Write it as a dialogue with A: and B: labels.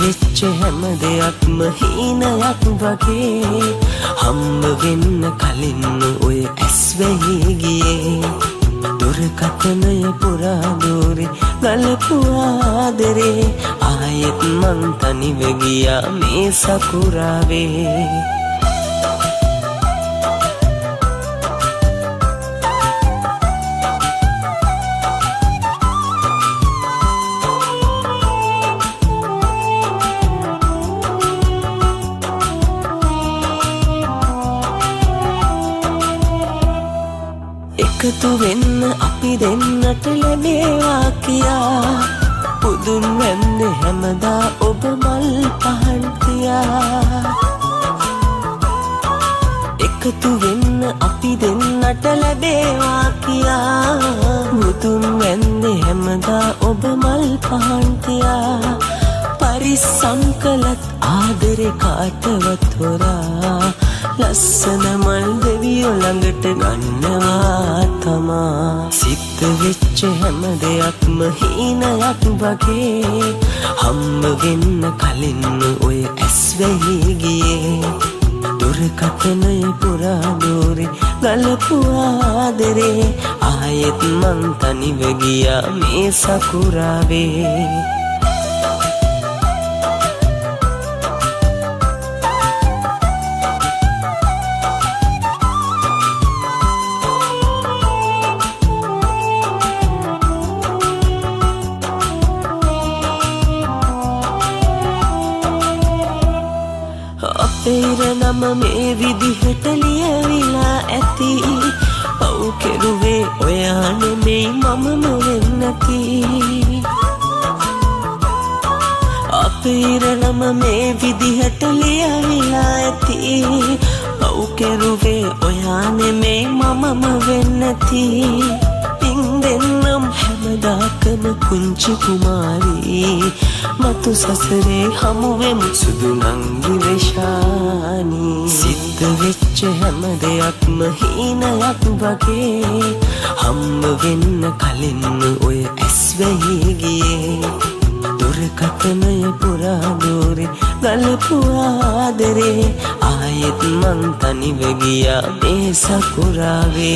A: වෙච්ච හැම දෙයක්ම හීනයක් වගේ හම්බ වෙන්න කලින් ඔය ඇස් වැහි ගියේ දුරකථනය පුරා දෝරේ ගලපු ආදරේ ආයෙත් මං තනිව ගියා මේ සකුරාවේ එකතු වෙන්න අපි දෙන්නට ලැබේවා කියා පුදුන් වැන්නේ හැමදා ඔබ මල් පහන් තියා එකතු වෙන්න අපි දෙන්නට ලැබේවා කියා පුදුන් වැන්නේ හැමදා ඔබ මල් පහන් තියා පරිස්සම් කළත් ආදරේ කාටවත් හොරා ලස්සන මල් දෙවියෝ ළඟට ගන්නවා තමා සිත් වෙච්ච හැම දෙයක්ම හීනයක් වගේ හම්බ වෙන්න කලින් ඔය ඇස් වැහි ගියේ දුරකථනය පුරා දෝරේ ගලපු ආදරේ ආයෙත් මං තනිව ගියා මේ සකුරාවේ අපේර නම මේ විදිහට ලියවිලා ඇති පව් කෙරුවේ ඔයා නෙමෙයි මමම වෙන්නති අපේර නම මේ විදිහට ලියවිලා ඇති පව් කෙරුවේ ඔයා නෙමෙයි මමම වෙන්නති පින් දෙන්නම් හැමදාකම පුංචි කුමාරී මතු සසරේ හමුවෙමු සුදු නංගි වෙශානී සිද්ධ වෙච්ච හැම දෙයක්ම හීනයක් වගේ හම්බ වෙන්න කලින් ඔය ඇස් වැහි ගියේ දුරකථනය පුරා දෝරේ ගලපු ආදරේ ආයෙත් මං තනිව ගියා මේ සකුරාවේ